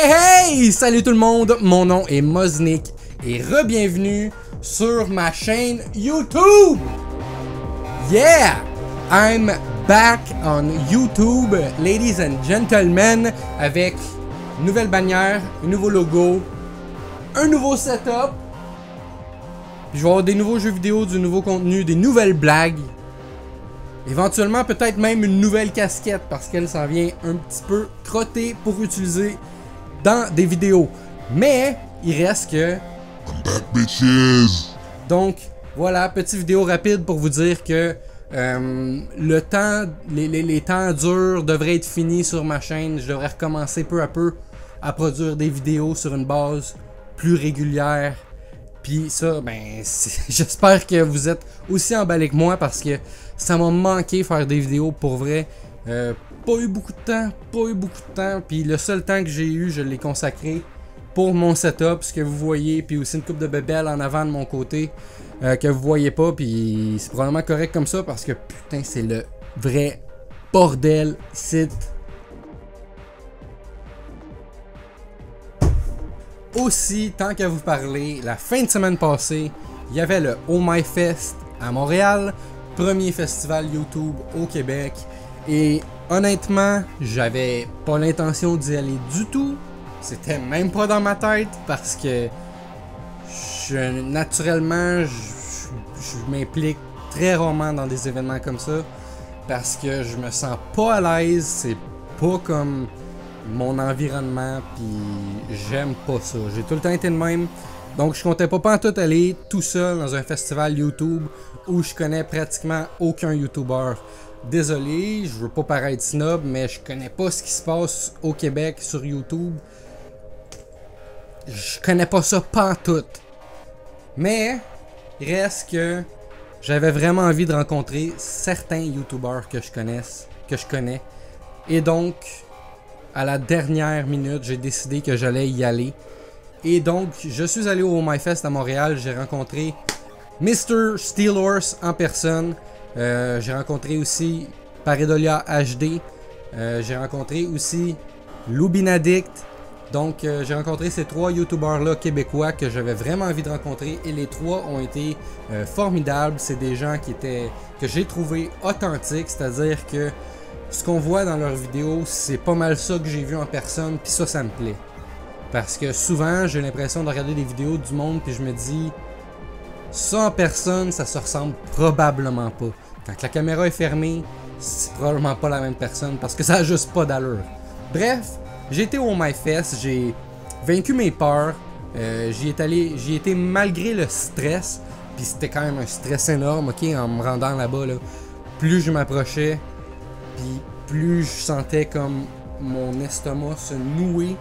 Hey! Salut tout le monde, mon nom est Moznick et re-bienvenue sur ma chaîne YouTube! Yeah! I'm back on YouTube, ladies and gentlemen, avec une nouvelle bannière, un nouveau logo, un nouveau setup. Je vais avoir des nouveaux jeux vidéo, du nouveau contenu, des nouvelles blagues. Éventuellement, peut-être même une nouvelle casquette parce qu'elle s'en vient un petit peu crottée pour utiliser dans des vidéos. Mais il reste que... I'm back, bitches! Donc, voilà, petite vidéo rapide pour vous dire que le temps, les temps durs devraient être finis sur ma chaîne. Je devrais recommencer peu à peu à produire des vidéos sur une base plus régulière. Puis ça, ben, j'espère que vous êtes aussi emballés que moi parce que ça m'a manqué faire des vidéos pour vrai. Pas eu beaucoup de temps, puis le seul temps que j'ai eu, je l'ai consacré pour mon setup, ce que vous voyez, puis aussi une coupe de bébelles en avant de mon côté que vous voyez pas, puis c'est probablement correct comme ça parce que putain, c'est le vrai bordel site. Aussi, tant qu'à vous parler, la fin de semaine passée, il y avait le Oh My Fest à Montréal, premier festival YouTube au Québec, et honnêtement, j'avais pas l'intention d'y aller du tout, c'était même pas dans ma tête, parce que naturellement, je m'implique très rarement dans des événements comme ça, parce que je me sens pas à l'aise, c'est pas comme mon environnement, puis j'aime pas ça. J'ai tout le temps été de même, donc je comptais pas pantoute aller tout seul dans un festival YouTube où je connais pratiquement aucun YouTuber. Désolé, je veux pas paraître snob, mais je connais pas ce qui se passe au Québec sur YouTube. Je connais pas ça pantoute. Mais il reste que j'avais vraiment envie de rencontrer certains YouTubers que je connais, et donc à la dernière minute, j'ai décidé que j'allais y aller. Et donc, je suis allé au Oh My Fest à Montréal. J'ai rencontré Mr. Steelhorse en personne. J'ai rencontré aussi Pareidolia HD. J'ai rencontré aussi Lubinaddict. Donc, j'ai rencontré ces trois YouTubers-là québécois que j'avais vraiment envie de rencontrer. Et les trois ont été formidables. C'est des gens que j'ai trouvé authentiques. C'est-à-dire que ce qu'on voit dans leurs vidéos, c'est pas mal ça que j'ai vu en personne, puis ça me plaît. Parce que souvent, j'ai l'impression de regarder des vidéos du monde, puis je me dis, ça en personne, ça se ressemble probablement pas. Quand la caméra est fermée, c'est probablement pas la même personne, parce que ça a juste pas d'allure. Bref, j'ai été au My Fest, j'ai vaincu mes peurs, j'y étais malgré le stress, puis c'était quand même un stress énorme, ok, en me rendant là-bas, là. Plus je m'approchais, puis plus je sentais comme mon estomac se nouer.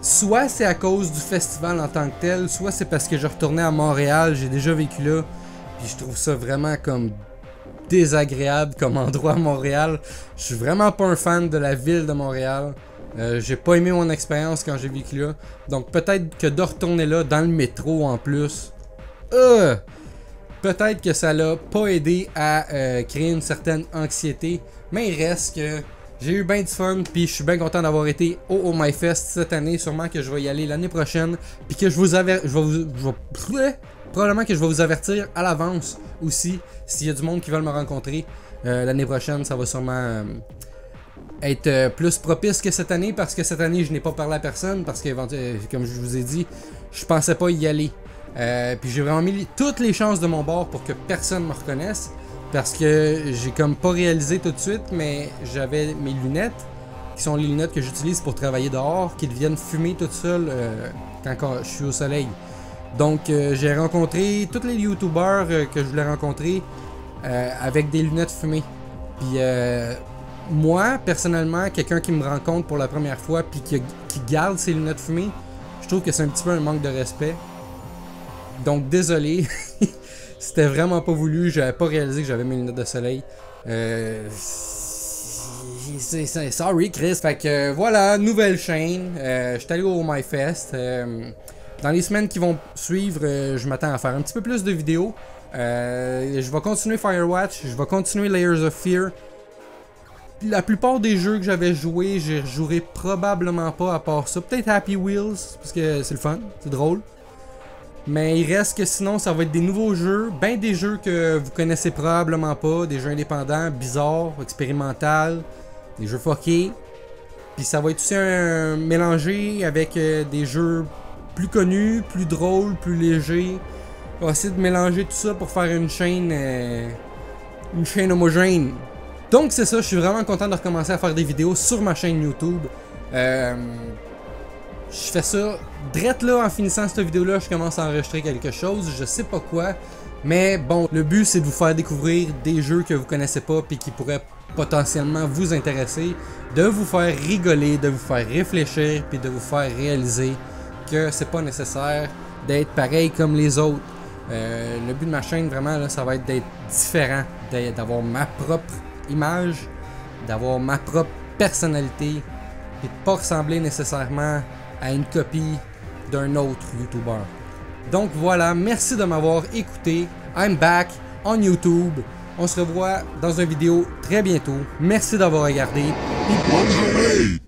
Soit c'est à cause du festival en tant que tel, soit c'est parce que je retournais à Montréal, j'ai déjà vécu là, puis je trouve ça vraiment comme désagréable comme endroit à Montréal. Je suis vraiment pas un fan de la ville de Montréal. J'ai pas aimé mon expérience quand j'ai vécu là. Donc peut-être que de retourner là dans le métro en plus, peut-être que ça l'a pas aidé à créer une certaine anxiété, mais il reste que j'ai eu bien du fun, puis je suis bien content d'avoir été au Oh My Fest cette année. Sûrement que je vais y aller l'année prochaine, puis que probablement que je vais vous avertir à l'avance aussi, s'il y a du monde qui veulent me rencontrer l'année prochaine. Ça va sûrement être plus propice que cette année, parce que cette année je n'ai pas parlé à personne, parce que comme je vous ai dit, je pensais pas y aller. Puis j'ai vraiment mis toutes les chances de mon bord pour que personne me reconnaisse, parce que j'ai comme pas réalisé tout de suite, mais j'avais mes lunettes, qui sont les lunettes que j'utilise pour travailler dehors, qui deviennent fumer toutes seules quand je suis au soleil. Donc j'ai rencontré tous les YouTubers que je voulais rencontrer avec des lunettes fumées. Puis moi, personnellement, quelqu'un qui me rencontre pour la première fois puis qui garde ses lunettes fumées, je trouve que c'est un petit peu un manque de respect. Donc désolé, c'était vraiment pas voulu, j'avais pas réalisé que j'avais mes lunettes de soleil. Sorry Chris, fait que voilà, nouvelle chaîne, je suis allé au Oh My Fest. Dans les semaines qui vont suivre, je m'attends à faire un petit peu plus de vidéos. Je vais continuer Firewatch, je vais continuer Layers of Fear. la plupart des jeux que j'avais joués, je rejouerai probablement pas à part ça. Peut-être Happy Wheels, parce que c'est le fun, c'est drôle. Mais il reste que sinon, ça va être des nouveaux jeux, ben des jeux que vous connaissez probablement pas, des jeux indépendants, bizarres, expérimentaux, des jeux fuckés. Puis ça va être aussi un mélangé avec des jeux plus connus, plus drôles, plus légers. On va essayer de mélanger tout ça pour faire une chaîne homogène. Donc c'est ça, je suis vraiment content de recommencer à faire des vidéos sur ma chaîne YouTube. Je fais ça direct là en finissant cette vidéo là, je commence à enregistrer quelque chose, je sais pas quoi. Mais bon, le but c'est de vous faire découvrir des jeux que vous connaissez pas puis qui pourraient potentiellement vous intéresser, de vous faire rigoler, de vous faire réfléchir puis de vous faire réaliser que c'est pas nécessaire d'être pareil comme les autres. Le but de ma chaîne vraiment là, ça va être d'être différent, d'avoir ma propre image, d'avoir ma propre personnalité et de pas ressembler nécessairement à une copie d'un autre YouTuber. Donc voilà, merci de m'avoir écouté. I'm back on YouTube. On se revoit dans une vidéo très bientôt. Merci d'avoir regardé. Bonne journée!